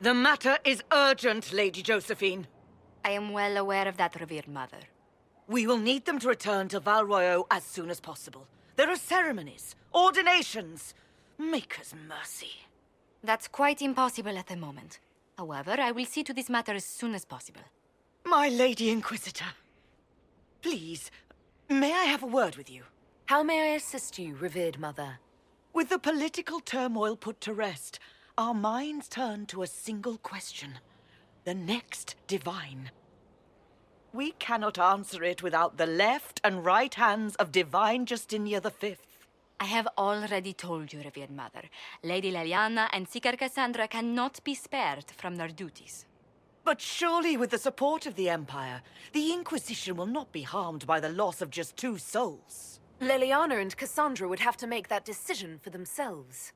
The matter is urgent, Lady Josephine. I am well aware of that, revered mother. We will need them to return to Val Royeaux as soon as possible. There are ceremonies, ordinations. Maker's mercy. That's quite impossible at the moment. However, I will see to this matter as soon as possible. My Lady Inquisitor. Please, may I have a word with you? How may I assist you, revered mother? With the political turmoil put to rest, our minds turn to a single question. The next divine. We cannot answer it without the left and right hands of Divine Justinia V. I have already told you, revered mother. Lady Leliana and Seeker Cassandra cannot be spared from their duties. But surely with the support of the Empire, the Inquisition will not be harmed by the loss of just 2 souls. Leliana and Cassandra would have to make that decision for themselves.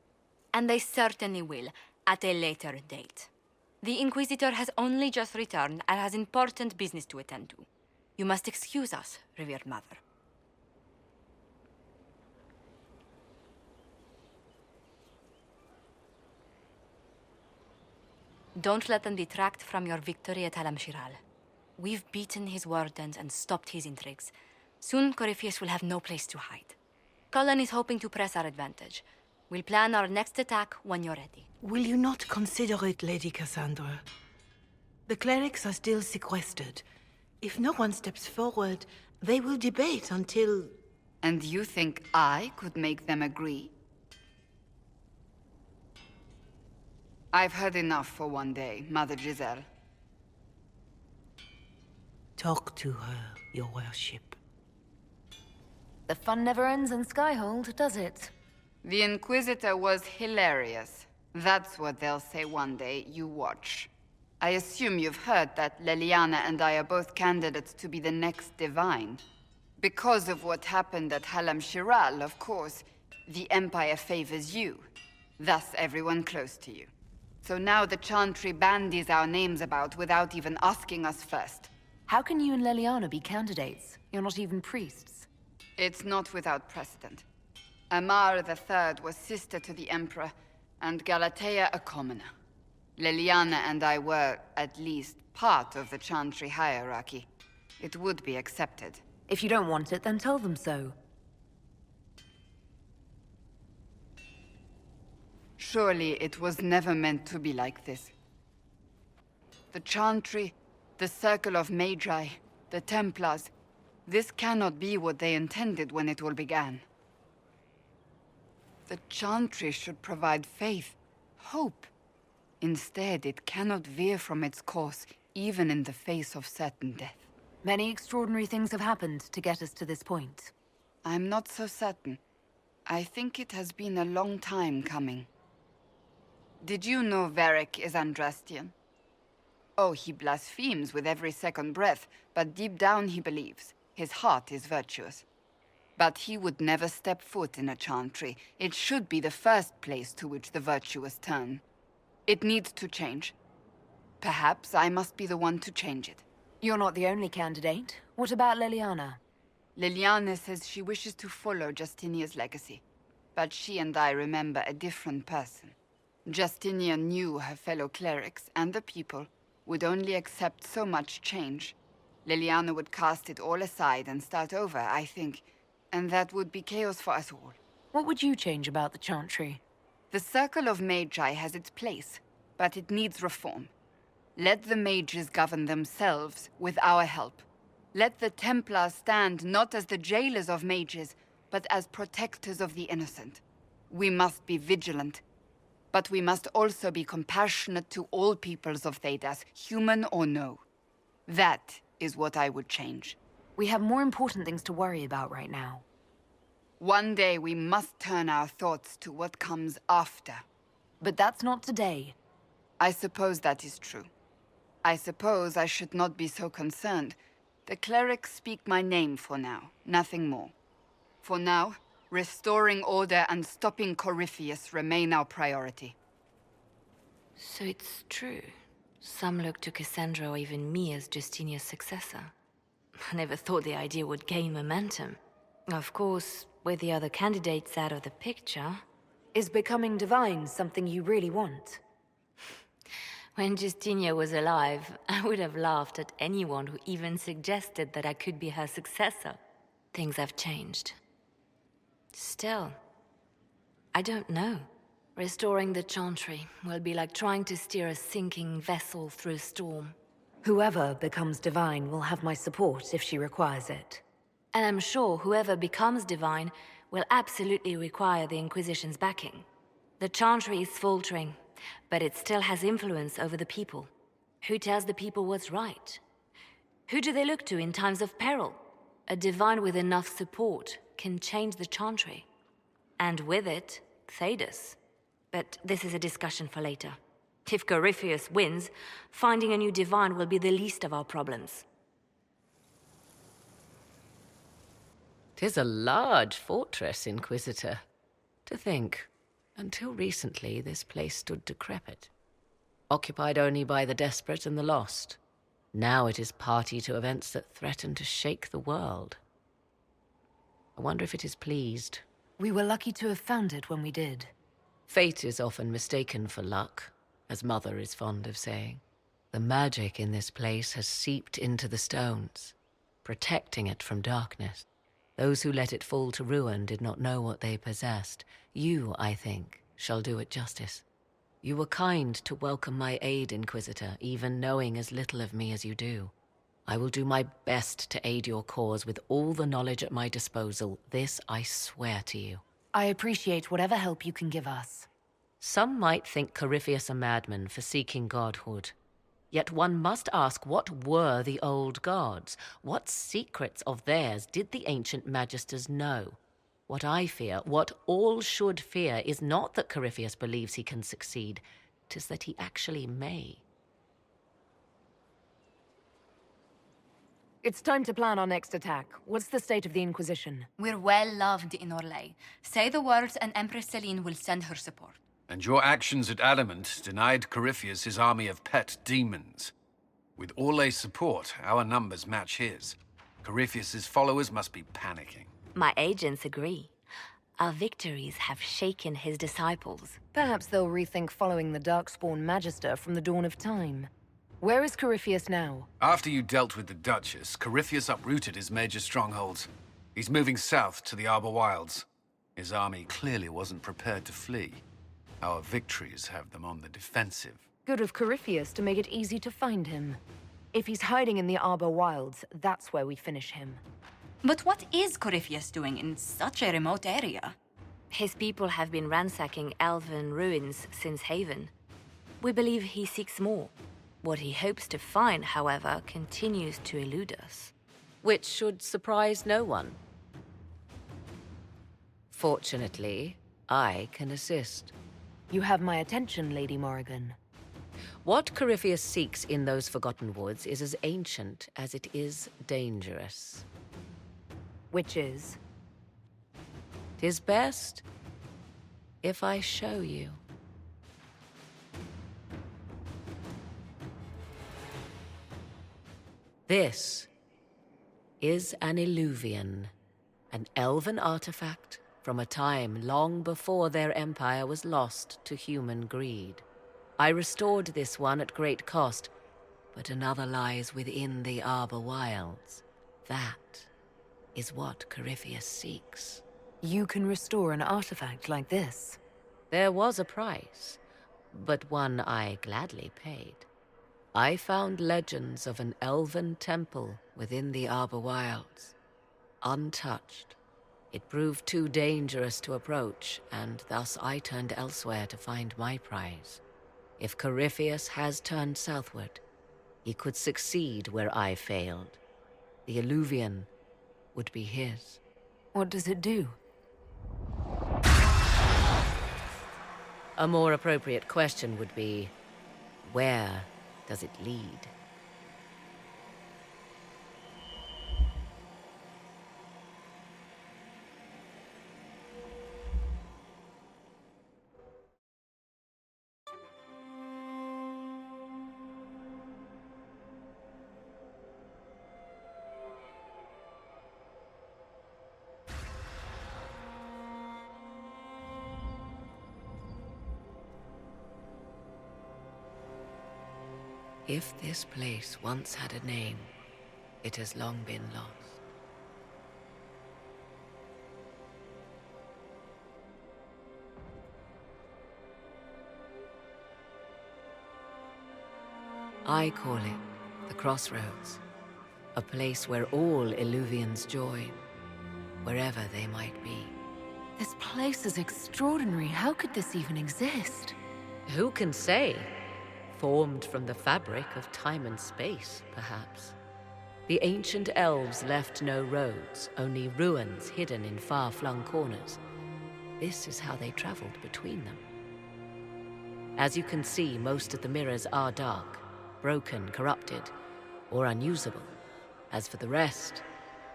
And they certainly will, at a later date. The Inquisitor has only just returned and has important business to attend to. You must excuse us, revered mother. Don't let them detract from your victory at Alam-Shiral. We've beaten his wardens and stopped his intrigues. Soon, Corypheus will have no place to hide. Cullen is hoping to press our advantage. We'll plan our next attack when you're ready. Will you not consider it, Lady Cassandra? The clerics are still sequestered. If no one steps forward, they will debate until... And you think I could make them agree? I've heard enough for one day, Mother Giselle. Talk to her, your worship. The fun never ends in Skyhold, does it? The Inquisitor was hilarious. That's what they'll say one day, you watch. I assume you've heard that Leliana and I are both candidates to be the next Divine. Because of what happened at Alam-Shiral, of course, the Empire favors you. Thus everyone close to you. So now the Chantry bandies our names about without even asking us first. How can you and Leliana be candidates? You're not even priests. It's not without precedent. Amar III was sister to the Emperor, and Galatea a commoner. Leliana and I were, at least, part of the Chantry hierarchy. It would be accepted. If you don't want it, then tell them so. Surely it was never meant to be like this. The Chantry, the Circle of Magi, the Templars, this cannot be what they intended when it all began. The Chantry should provide faith, hope. Instead, it cannot veer from its course, even in the face of certain death. Many extraordinary things have happened to get us to this point. I'm not so certain. I think it has been a long time coming. Did you know Varric is Andrastian? Oh, he blasphemes with every second breath, but deep down he believes. His heart is virtuous. But he would never step foot in a Chantry. It should be the first place to which the virtuous turn. It needs to change. Perhaps I must be the one to change it. You're not the only candidate. What about Leliana? Leliana says she wishes to follow Justinia's legacy. But she and I remember a different person. Justinia knew her fellow clerics and the people would only accept so much change. Leliana would cast it all aside and start over, I think. And that would be chaos for us all. What would you change about the Chantry? The Circle of Magi has its place, but it needs reform. Let the mages govern themselves with our help. Let the Templars stand not as the jailers of mages, but as protectors of the innocent. We must be vigilant, but we must also be compassionate to all peoples of Thedas, human or no. That is what I would change. We have more important things to worry about right now. One day we must turn our thoughts to what comes after. But that's not today. I suppose that is true. I suppose I should not be so concerned. The clerics speak my name for now, nothing more. For now, restoring order and stopping Corypheus remain our priority. So it's true. Some look to Cassandra or even me as Justinia's successor. I never thought the idea would gain momentum. Of course, with the other candidates out of the picture... Is becoming divine something you really want? When Justinia was alive, I would have laughed at anyone who even suggested that I could be her successor. Things have changed. Still, I don't know. Restoring the Chantry will be like trying to steer a sinking vessel through a storm. Whoever becomes divine will have my support if she requires it. And I'm sure whoever becomes divine will absolutely require the Inquisition's backing. The Chantry is faltering, but it still has influence over the people. Who tells the people what's right? Who do they look to in times of peril? A divine with enough support can change the Chantry. And with it, Thedas. But this is a discussion for later. If Corypheus wins, finding a new divine will be the least of our problems. 'Tis a large fortress, Inquisitor. To think, until recently this place stood decrepit, occupied only by the desperate and the lost. Now it is party to events that threaten to shake the world. I wonder if it is pleased. We were lucky to have found it when we did. Fate is often mistaken for luck, as Mother is fond of saying. The magic in this place has seeped into the stones, protecting it from darkness. Those who let it fall to ruin did not know what they possessed. You, I think, shall do it justice. You were kind to welcome my aid, Inquisitor, even knowing as little of me as you do. I will do my best to aid your cause with all the knowledge at my disposal. This I swear to you. I appreciate whatever help you can give us. Some might think Corypheus a madman for seeking godhood. Yet one must ask, what were the old gods? What secrets of theirs did the ancient magisters know? What I fear, what all should fear, is not that Corypheus believes he can succeed. 'Tis that he actually may. It's time to plan our next attack. What's the state of the Inquisition? We're well loved in Orlais. Say the words and Empress Celine will send her support. And your actions at Adamant denied Corypheus his army of pet demons. With Orlais' support, our numbers match his. Corypheus's followers must be panicking. My agents agree. Our victories have shaken his disciples. Perhaps they'll rethink following the Darkspawn Magister from the dawn of time. Where is Corypheus now? After you dealt with the Duchess, Corypheus uprooted his major strongholds. He's moving south to the Arbor wilds. His army clearly wasn't prepared to flee. Our victories have them on the defensive. Good of Corypheus to make it easy to find him. If he's hiding in the Arbor wilds, that's where we finish him. But what is Corypheus doing in such a remote area? His people have been ransacking elven ruins since Haven. We believe he seeks more. What he hopes to find, however, continues to elude us. Which should surprise no one. Fortunately, I can assist. You have my attention, Lady Morrigan. What Corypheus seeks in those Forgotten Woods is as ancient as it is dangerous. Which is? 'Tis best if I show you. This is an Eluvian, an elven artifact from a time long before their empire was lost to human greed. I restored this one at great cost, but another lies within the Arbor wilds. That is what Corypheus seeks. You can restore an artifact like this. There was a price, but one I gladly paid. I found legends of an elven temple within the Arbor wilds, untouched. It proved too dangerous to approach, and thus I turned elsewhere to find my prize. If Corypheus has turned southward, he could succeed where I failed. The Eluvian would be his. What does it do? A more appropriate question would be, where does it lead? If this place once had a name, it has long been lost. I call it the Crossroads, a place where all Eluvians join, wherever they might be. This place is extraordinary. How could this even exist? Who can say? Formed from the fabric of time and space, perhaps. The ancient elves left no roads, only ruins hidden in far-flung corners. This is how they traveled between them. As you can see, most of the mirrors are dark, broken, corrupted, or unusable. As for the rest,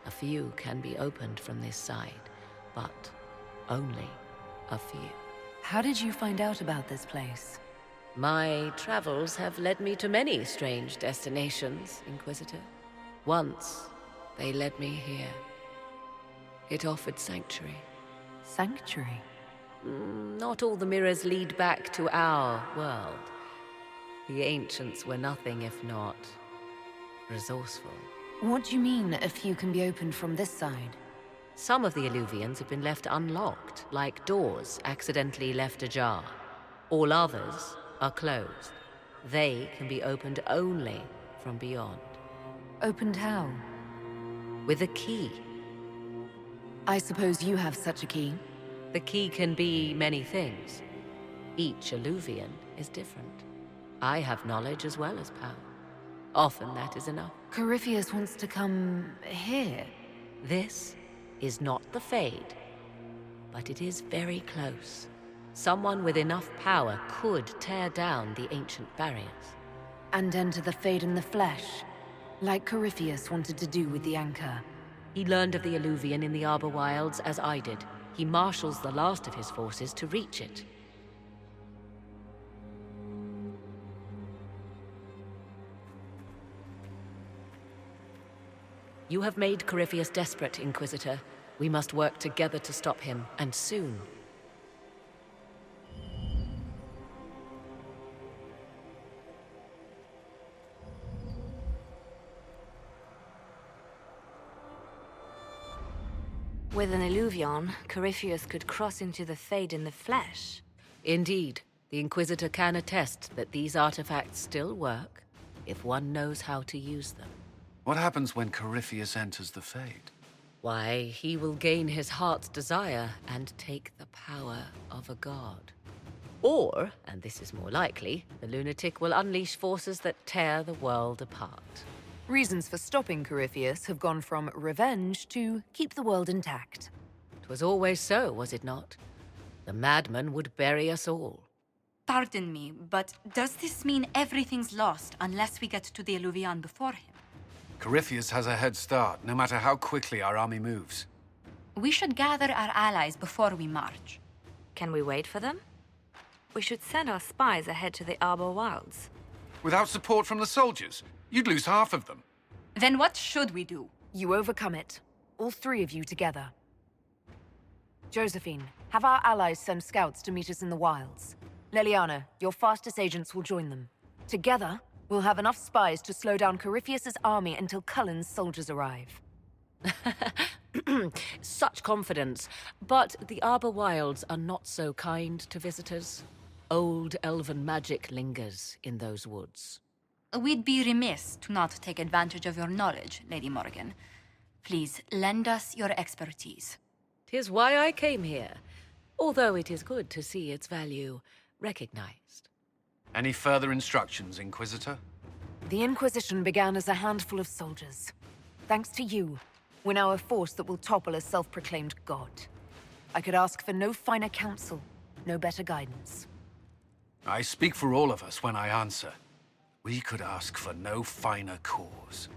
a few can be opened from this side, but only a few. How did you find out about this place? My travels have led me to many strange destinations, Inquisitor. Once, they led me here. It offered sanctuary. Sanctuary? Not all the mirrors lead back to our world. The ancients were nothing if not resourceful. What do you mean, a few can be opened from this side? Some of the Eluvians have been left unlocked, like doors accidentally left ajar. All others are closed. They can be opened only from beyond. Opened how? With a key. I suppose you have such a key. The key can be many things. Each Eluvian is different. I have knowledge as well as power. Often that is enough. Corypheus wants to come here. This is not the Fade, but it is very close. Someone with enough power could tear down the ancient barriers. And enter the Fade in the flesh, like Corypheus wanted to do with the Anchor. He learned of the Eluvian in the Arbor Wilds as I did. He marshals the last of his forces to reach it. You have made Corypheus desperate, Inquisitor. We must work together to stop him, and soon. With an Eluvian, Corypheus could cross into the Fade in the flesh. Indeed, the Inquisitor can attest that these artifacts still work if one knows how to use them. What happens when Corypheus enters the Fade? Why, he will gain his heart's desire and take the power of a god. Or, and this is more likely, the lunatic will unleash forces that tear the world apart. Reasons for stopping Corypheus have gone from revenge to keep the world intact. It was always so, was it not? The madman would bury us all. Pardon me, but does this mean everything's lost unless we get to the Eluvian before him? Corypheus has a head start, no matter how quickly our army moves. We should gather our allies before we march. Can we wait for them? We should send our spies ahead to the Arbor Wilds. Without support from the soldiers, you'd lose half of them. Then what should we do? You overcome it. All three of you together. Josephine, have our allies send scouts to meet us in the wilds. Leliana, your fastest agents will join them. Together, we'll have enough spies to slow down Corypheus's army until Cullen's soldiers arrive. Such confidence. But the Arbor Wilds are not so kind to visitors. Old elven magic lingers in those woods. We'd be remiss to not take advantage of your knowledge, Lady Morrigan. Please, lend us your expertise. 'Tis why I came here, although it is good to see its value recognized. Any further instructions, Inquisitor? The Inquisition began as a handful of soldiers. Thanks to you, we're now a force that will topple a self-proclaimed god. I could ask for no finer counsel, no better guidance. I speak for all of us when I answer. We could ask for no finer cause.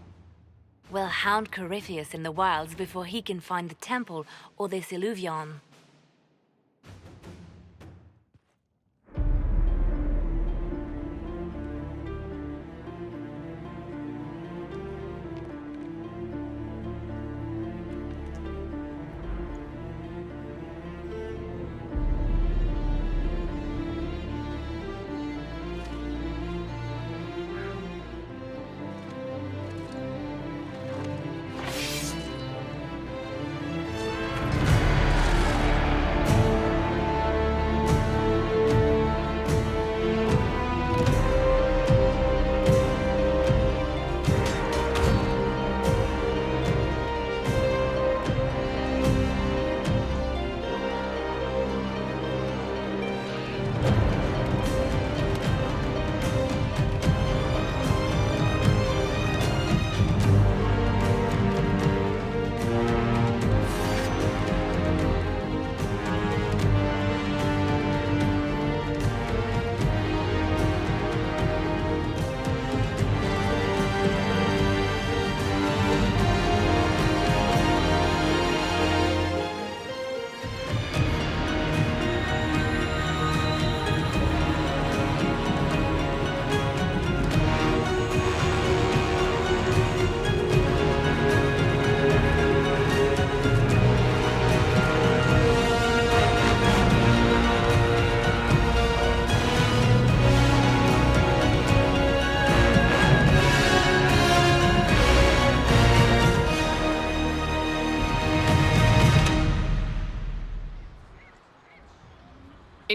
We'll hound Corypheus in the wilds before he can find the temple or this Eluvian.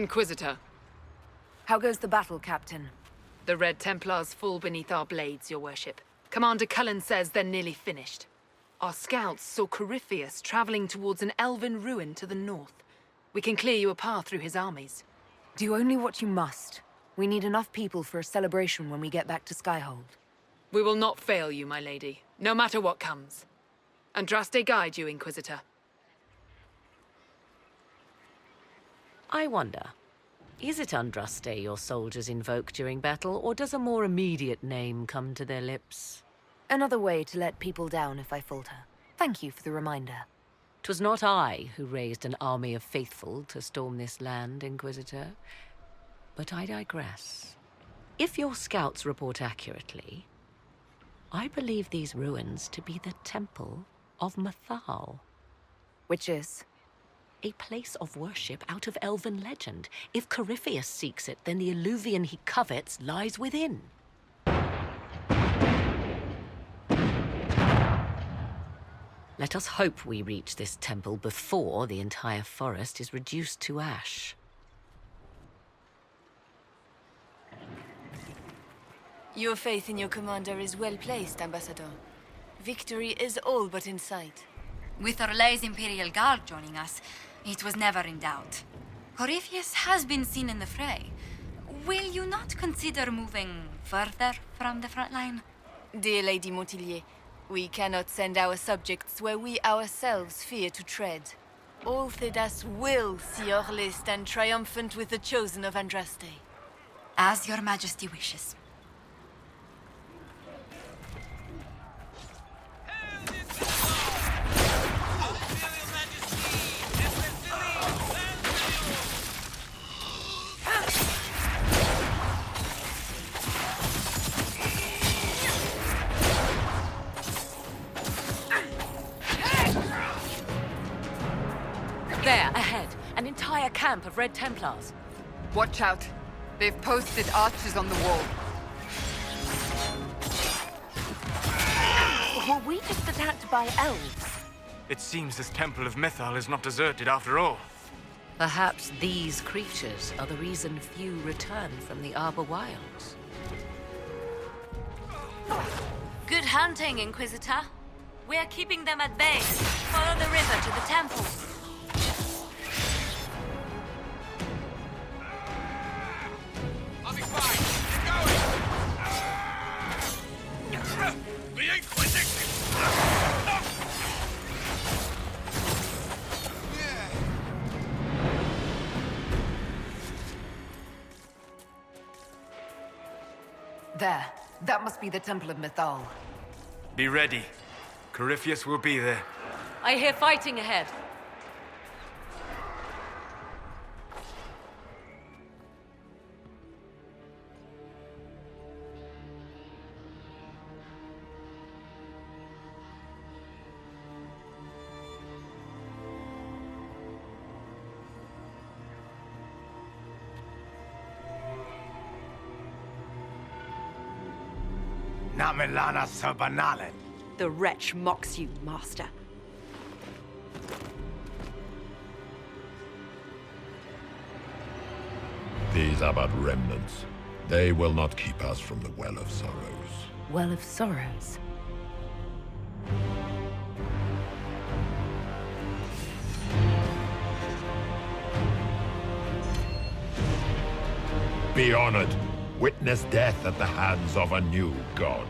Inquisitor. How goes the battle, Captain? The Red Templars fall beneath our blades, your worship. Commander Cullen says they're nearly finished. Our scouts saw Corypheus traveling towards an elven ruin to the north. We can clear you a path through his armies. Do only what you must. We need enough people for a celebration when we get back to Skyhold. We will not fail you, my lady, no matter what comes. Andraste guide you, Inquisitor. I wonder, is it Andraste your soldiers invoke during battle, or does a more immediate name come to their lips? Another way to let people down if I falter. Thank you for the reminder. 'Twas not I who raised an army of faithful to storm this land, Inquisitor. But I digress. If your scouts report accurately, I believe these ruins to be the Temple of Mythal. Which is? A place of worship out of elven legend. If Corypheus seeks it, then the Eluvian he covets lies within. Let us hope we reach this temple before the entire forest is reduced to ash. Your faith in your commander is well placed, Ambassador. Victory is all but in sight. With Orlay's Imperial Guard joining us, it was never in doubt. Corypheus has been seen in the fray. Will you not consider moving further from the front line? Dear Lady Montillier, we cannot send our subjects where we ourselves fear to tread. All Thedas will see Orlais stand triumphant with the chosen of Andraste. As your majesty wishes. There, ahead, an entire camp of Red Templars. Watch out. They've posted archers on the wall. Were we just attacked by elves? It seems this Temple of Mythal is not deserted after all. Perhaps these creatures are the reason few return from the Arbor wilds. Good hunting, Inquisitor. We're keeping them at bay. Follow the river to the temple. I'll be fine. Keep going. The Inquisition. There. That must be the Temple of Mythal. Be ready. Corypheus will be there. I hear fighting ahead. Namelana Sabanalen. The wretch mocks you, Master. These are but remnants. They will not keep us from the Well of Sorrows. Well of Sorrows. Be honored. Witness death at the hands of a new god.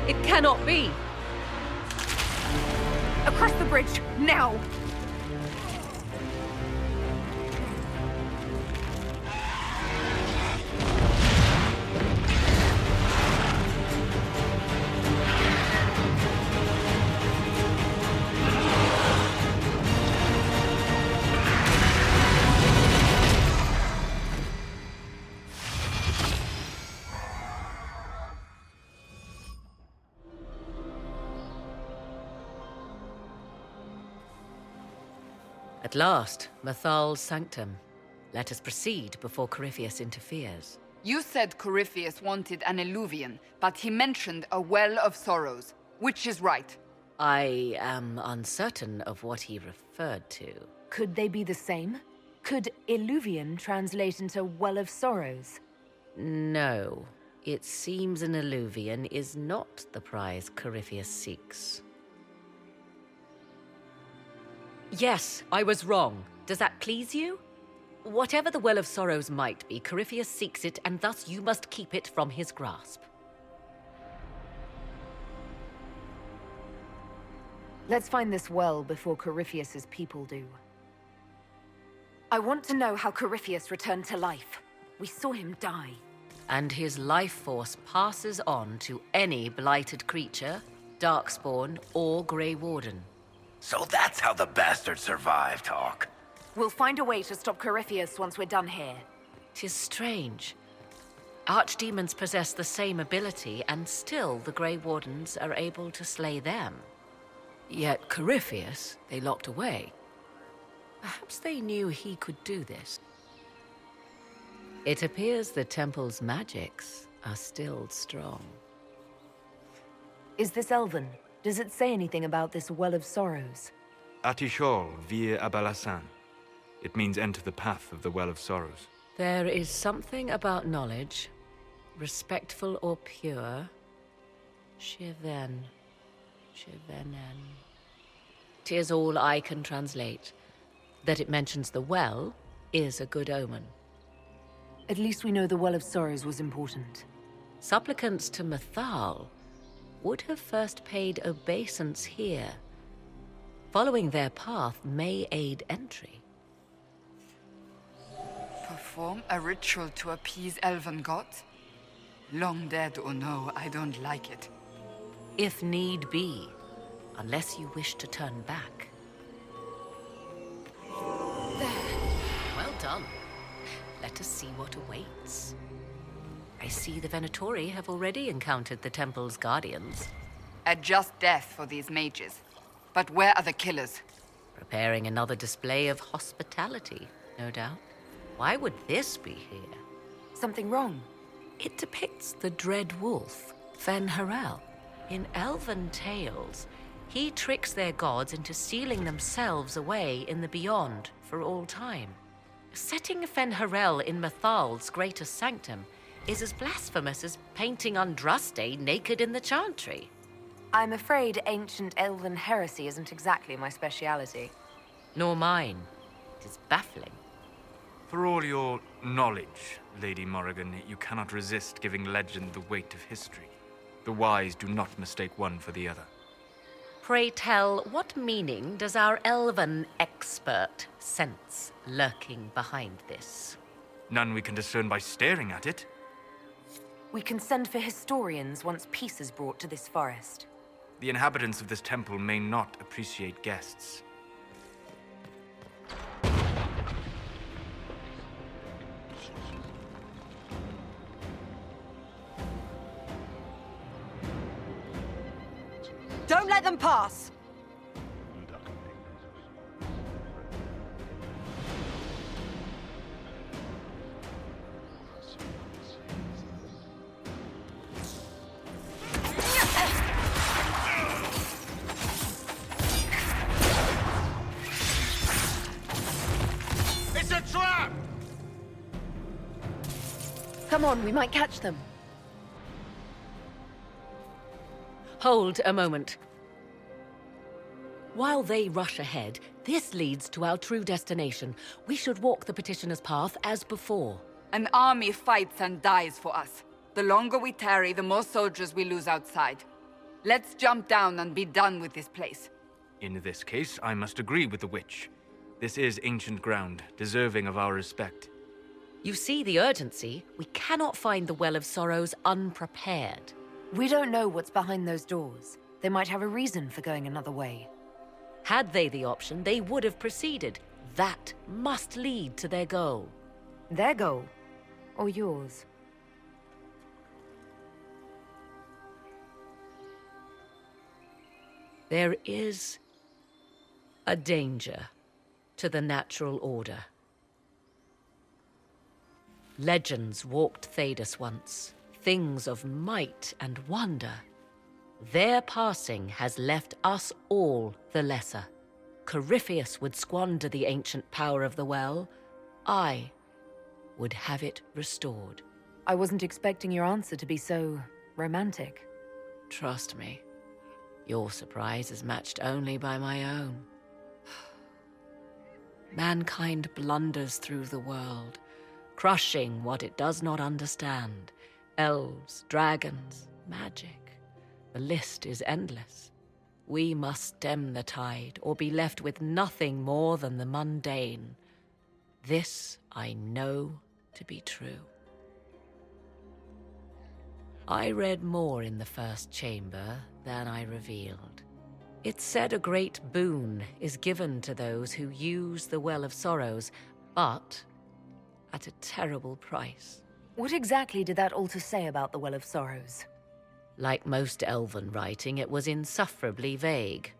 It cannot be! Across the bridge, now! At last, Mythal's sanctum. Let us proceed before Corypheus interferes. You said Corypheus wanted an Eluvian, but he mentioned a well of sorrows. Which is right? I am uncertain of what he referred to. Could they be the same? Could Eluvian translate into Well of Sorrows? No. It seems an Eluvian is not the prize Corypheus seeks. Yes, I was wrong. Does that please you? Whatever the Well of Sorrows might be, Corypheus seeks it, and thus you must keep it from his grasp. Let's find this well before Corypheus's people do. I want to know how Corypheus returned to life. We saw him die. And his life force passes on to any blighted creature, darkspawn, or Grey Warden. So that's how the bastard survived, Hawk. We'll find a way to stop Corypheus once we're done here. 'Tis strange. Archdemons possess the same ability, and still the Grey Wardens are able to slay them. Yet Corypheus, they locked away. Perhaps they knew he could do this. It appears the temple's magics are still strong. Is this Elven? Does it say anything about this Well of Sorrows? Atishol vir Abalasan. It means enter the path of the Well of Sorrows. There is something about knowledge, respectful or pure. Shivenen. 'Tis all I can translate. That it mentions the well is a good omen. At least we know the Well of Sorrows was important. Supplicants to Mythal would have first paid obeisance here. Following their path may aid entry. Perform a ritual to appease elven gods? Long dead or no, I don't like it. If need be, unless you wish to turn back. There. Well done. Let us see what awaits. I see the Venatori have already encountered the temple's guardians. A just death for these mages. But where are the killers? Preparing another display of hospitality, no doubt. Why would this be here? Something wrong? It depicts the dread wolf, Fen'Harel. In elven tales, he tricks their gods into sealing themselves away in the beyond for all time. Setting Fen'Harel in Mythal's greatest sanctum is as blasphemous as painting Andraste naked in the chantry. I'm afraid ancient elven heresy isn't exactly my speciality. Nor mine. It is baffling. For all your knowledge, Lady Morrigan, you cannot resist giving legend the weight of history. The wise do not mistake one for the other. Pray tell, what meaning does our elven expert sense lurking behind this? None we can discern by staring at it. We can send for historians once peace is brought to this forest. The inhabitants of this temple may not appreciate guests. Don't let them pass! It's a trap! Come on, we might catch them. Hold a moment. While they rush ahead, this leads to our true destination. We should walk the petitioner's path as before. An army fights and dies for us. The longer we tarry, the more soldiers we lose outside. Let's jump down and be done with this place. In this case, I must agree with the witch. This is ancient ground, deserving of our respect. You see the urgency? We cannot find the Well of Sorrows unprepared. We don't know what's behind those doors. They might have a reason for going another way. Had they the option, they would have proceeded. That must lead to their goal. Their goal? Or yours? There is a danger to the natural order. Legends walked Thedas once, things of might and wonder. Their passing has left us all the lesser. Corypheus would squander the ancient power of the well. I would have it restored. I wasn't expecting your answer to be so romantic. Trust me, your surprise is matched only by my own. Mankind blunders through the world, crushing what it does not understand. Elves, dragons, magic. The list is endless. We must stem the tide, or be left with nothing more than the mundane. This I know to be true. I read more in the first chamber than I revealed. It said a great boon is given to those who use the Well of Sorrows, but at a terrible price. What exactly did that altar say about the Well of Sorrows? Like most elven writing, it was insufferably vague.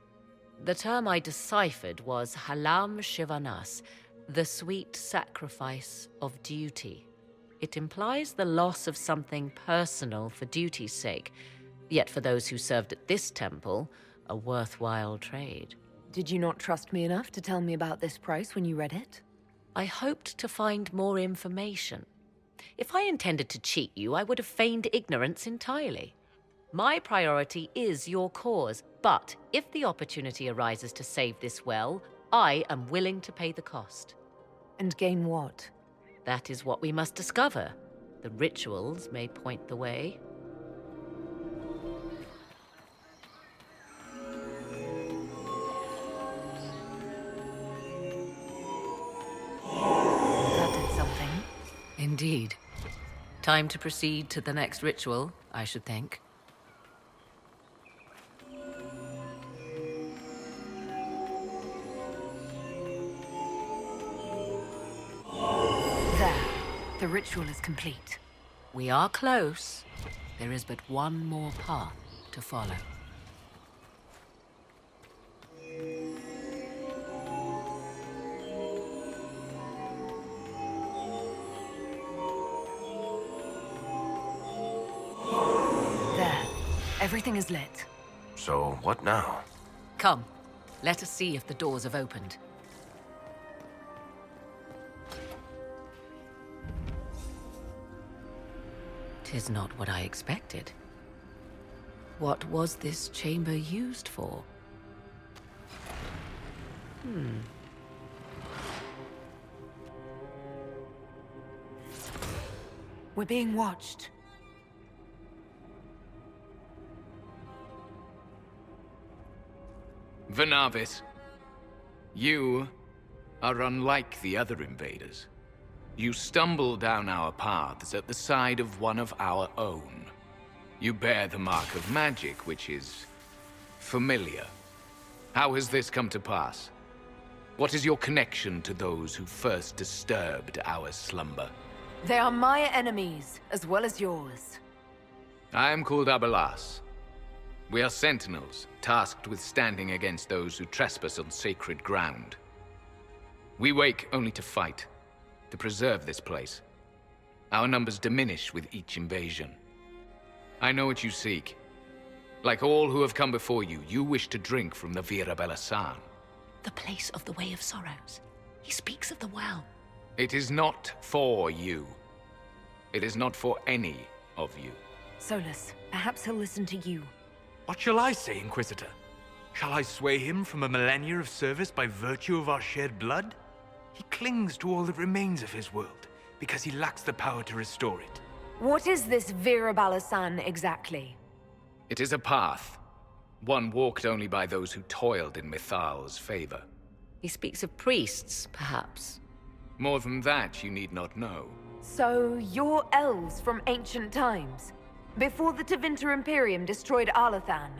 The term I deciphered was halam shivanas, the sweet sacrifice of duty. It implies the loss of something personal for duty's sake, yet for those who served at this temple, a worthwhile trade. Did you not trust me enough to tell me about this price when you read it? I hoped to find more information. If I intended to cheat you, I would have feigned ignorance entirely. My priority is your cause, but if the opportunity arises to save this well, I am willing to pay the cost. And gain what? That is what we must discover. The rituals may point the way. That did something. Indeed. Time to proceed to the next ritual, I should think. There. The ritual is complete. We are close. There is but one more path to follow. There. Everything is lit. So, what now? Come, let us see if the doors have opened. Tis not what I expected. What was this chamber used for? We're being watched. Venavis, you are unlike the other invaders. You stumble down our paths at the side of one of our own. You bear the mark of magic, which is familiar. How has this come to pass? What is your connection to those who first disturbed our slumber? They are my enemies, as well as yours. I am called Abelas. We are Sentinels, tasked with standing against those who trespass on sacred ground. We wake only to fight, to preserve this place. Our numbers diminish with each invasion. I know what you seek. Like all who have come before you, you wish to drink from the Virabella. The place of the Way of Sorrows. He speaks of the well. It is not for you. It is not for any of you. Solas, perhaps he'll listen to you. What shall I say, Inquisitor? Shall I sway him from a millennia of service by virtue of our shared blood? He clings to all that remains of his world, because he lacks the power to restore it. What is this Virabella exactly? It is a path, One walked only by those who toiled in Mythal's favor. He speaks of priests, perhaps. More than that, you need not know. So, you're elves from ancient times? Before the Tevinter Imperium destroyed Alathan?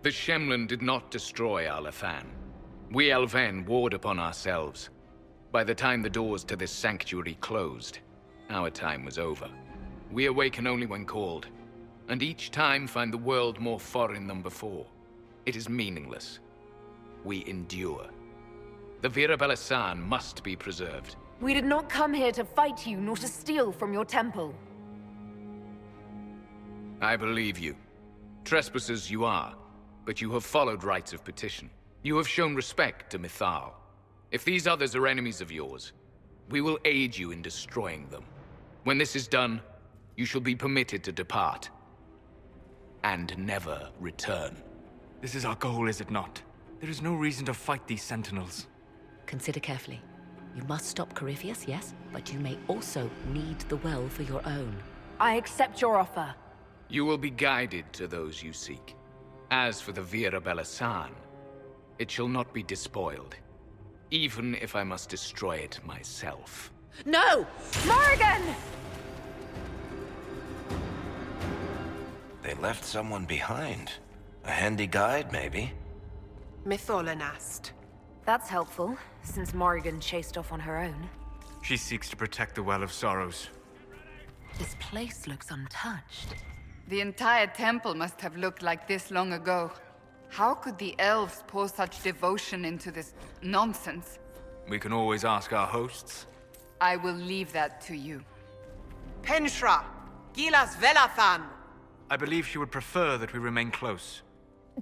The Shemlen did not destroy Alathan. We Elven warred upon ourselves. By the time the doors to this sanctuary closed, our time was over. We awaken only when called, and each time find the world more foreign than before. It is meaningless. We endure. The Virabella must be preserved. We did not come here to fight you, nor to steal from your temple. I believe you. Trespassers you are, but you have followed rites of petition. You have shown respect to Mythal. If these others are enemies of yours, we will aid you in destroying them. When this is done, you shall be permitted to depart. And never return. This is our goal, is it not? There is no reason to fight these Sentinels. Consider carefully. You must stop Corypheus, yes, but you may also need the well for your own. I accept your offer. You will be guided to those you seek. As for the Virabella, it shall not be despoiled. Even if I must destroy it myself. No! Morrigan! They left someone behind. A handy guide, maybe? Mytholanast. That's helpful, since Morrigan chased off on her own. She seeks to protect the Well of Sorrows. This place looks untouched. The entire temple must have looked like this long ago. How could the elves pour such devotion into this nonsense? We can always ask our hosts. I will leave that to you. Penshra! Gilas Velathan! I believe she would prefer that we remain close.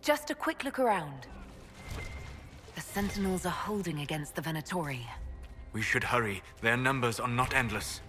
Just a quick look around. The Sentinels are holding against the Venatori. We should hurry. Their numbers are not endless.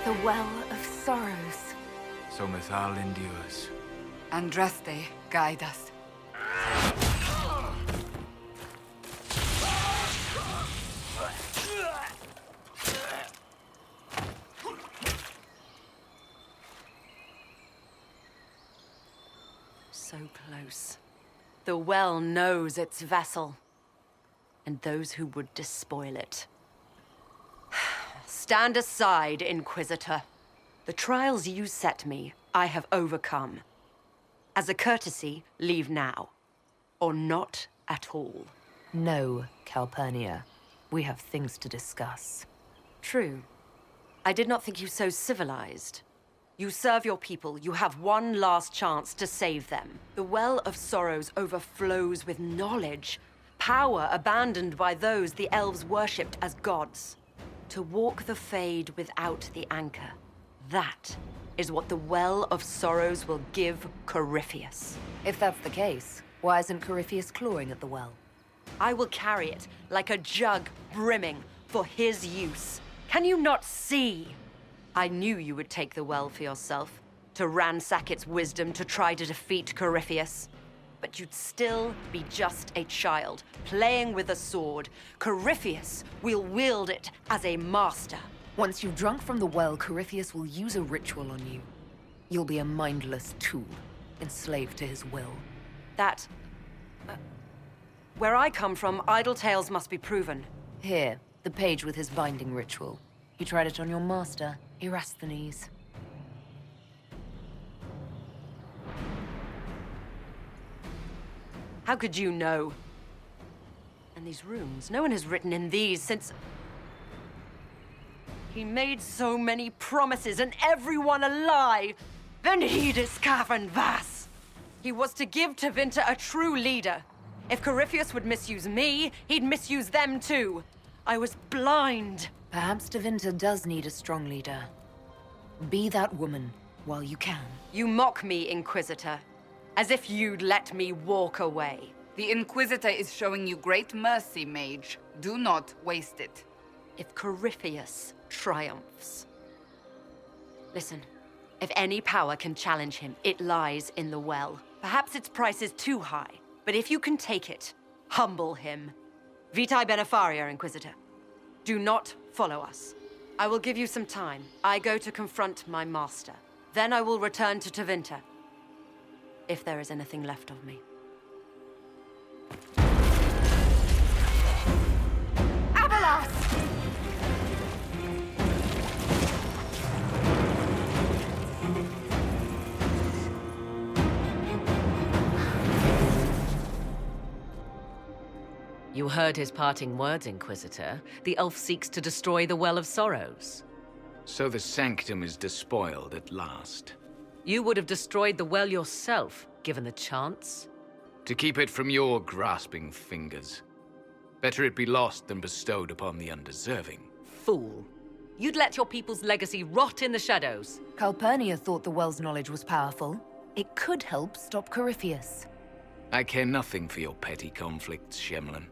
The Well of Sorrows. So Mythal endures. Andraste, guide us. So close. The well knows its vessel, and those who would despoil it. Stand aside, Inquisitor. The trials you set me, I have overcome. As a courtesy, leave now. Or not at all. No, Calpernia. We have things to discuss. True. I did not think you so civilized. You serve your people. You have one last chance to save them. The Well of Sorrows overflows with knowledge. Power abandoned by those the elves worshipped as gods. To walk the Fade without the anchor. That is what the Well of Sorrows will give Corypheus. If that's the case, why isn't Corypheus clawing at the well? I will carry it like a jug brimming for his use. Can you not see? I knew you would take the well for yourself, to ransack its wisdom to try to defeat Corypheus. But you'd still be just a child, playing with a sword. Corypheus will wield it as a master. Once you've drunk from the well, Corypheus will use a ritual on you. You'll be a mindless tool, enslaved to his will. That... where I come from, idle tales must be proven. Here, the page with his binding ritual. You tried it on your master, Erasthenes. How could you know? And these runes, no one has written in these since... He made so many promises, and everyone a lie! Then he discovered Vas! He was to give Tevinter a true leader. If Corypheus would misuse me, he'd misuse them too. I was blind. Perhaps Tevinter does need a strong leader. Be that woman while you can. You mock me, Inquisitor. As if you'd let me walk away. The Inquisitor is showing you great mercy, mage. Do not waste it. If Corypheus triumphs, Listen, if any power can challenge him, it lies in the well. Perhaps its price is too high, but if you can take it, humble him. Vitae benefaria, Inquisitor. Do not follow us. I will give you some time. I go to confront my master. Then I will return to Tevinter, if there is anything left of me. Abelas! You heard his parting words, Inquisitor. The elf seeks to destroy the Well of Sorrows. So the sanctum is despoiled at last. You would have destroyed the well yourself, given the chance. To keep it from your grasping fingers. Better it be lost than bestowed upon the undeserving. Fool. You'd let your people's legacy rot in the shadows. Calpernia thought the well's knowledge was powerful. It could help stop Corypheus. I care nothing for your petty conflicts, Shemlin.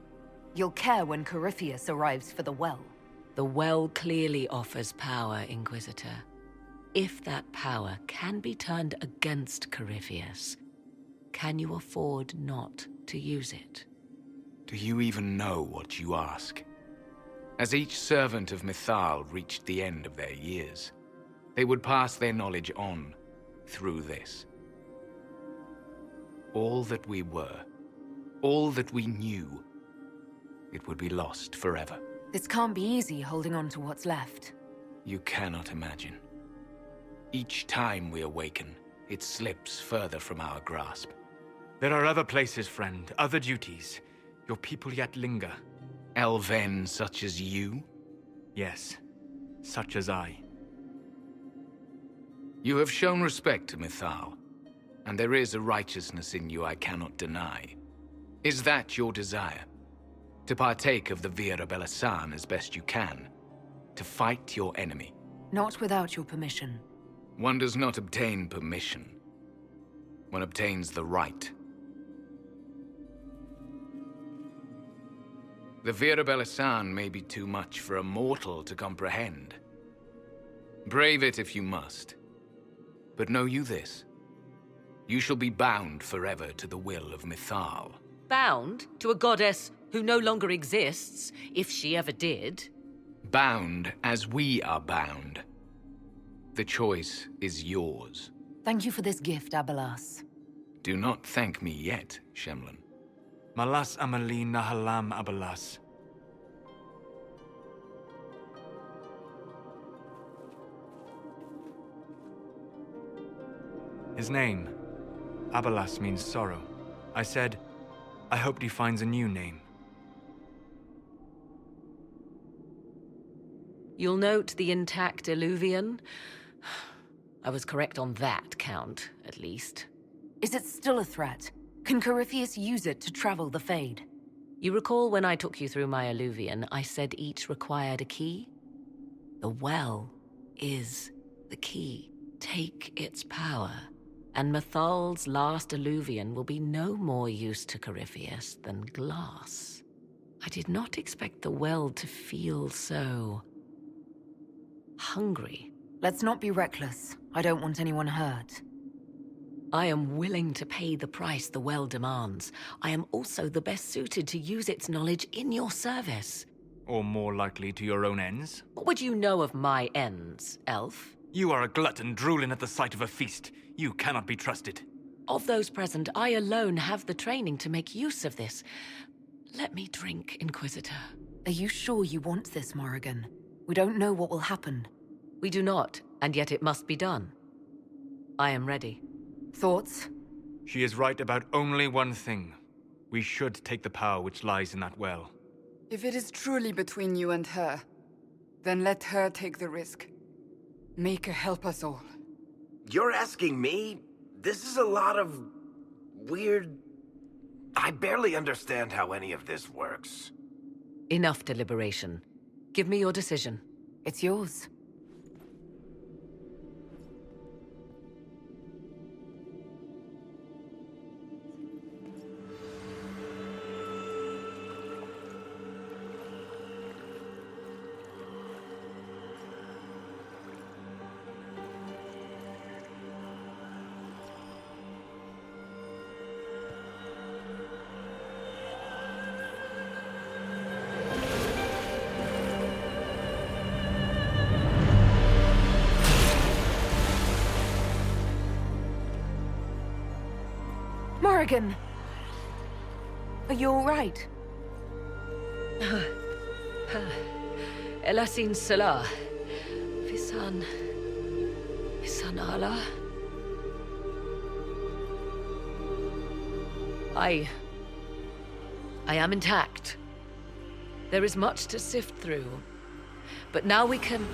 You'll care when Corypheus arrives for the well. The well clearly offers power, Inquisitor. If that power can be turned against Corypheus, can you afford not to use it? Do you even know what you ask? As each servant of Mythal reached the end of their years, they would pass their knowledge on through this. All that we were, all that we knew, it would be lost forever. This can't be easy, holding on to what's left. You cannot imagine. Each time we awaken, it slips further from our grasp. There are other places, friend, other duties. Your people yet linger. Elven such as you? Yes, such as I. You have shown respect to Mythal, and there is a righteousness in you I cannot deny. Is that your desire? To partake of the Vira Belasan as best you can? To fight your enemy? Not without your permission. One does not obtain permission. One obtains the right. The Vira Belasan may be too much for a mortal to comprehend. Brave it if you must. But know you this. You shall be bound forever to the will of Mythal. Bound to a goddess who no longer exists, if she ever did. Bound as we are bound. The choice is yours. Thank you for this gift, Abelas. Do not thank me yet, Shemlin. Malas amali nahalam Abelas. His name, Abelas, means sorrow. I said, I hoped he finds a new name. You'll note the intact Eluvian. I was correct on that count, at least. Is it still a threat? Can Corypheus use it to travel the Fade? You recall when I took you through my Eluvian, I said each required a key? The well is the key. Take its power, and Mythal's last Eluvian will be no more use to Corypheus than glass. I did not expect the well to feel so hungry. Let's not be reckless. I don't want anyone hurt. I am willing to pay the price the well demands. I am also the best suited to use its knowledge in your service. Or more likely to your own ends? What would you know of my ends, elf? You are a glutton drooling at the sight of a feast. You cannot be trusted. Of those present, I alone have the training to make use of this. Let me drink, Inquisitor. Are you sure you want this, Morrigan? We don't know what will happen. We do not, and yet it must be done. I am ready. Thoughts? She is right about only one thing. We should take the power which lies in that well. If it is truly between you and her, then let her take the risk. Make her help us all. You're asking me? This is a lot of weird... I barely understand how any of this works. Enough deliberation. Give me your decision. It's yours. Morrigan! Are you all right? Elasin Salah. Visan Allah. I am intact. There is much to sift through. But now we can...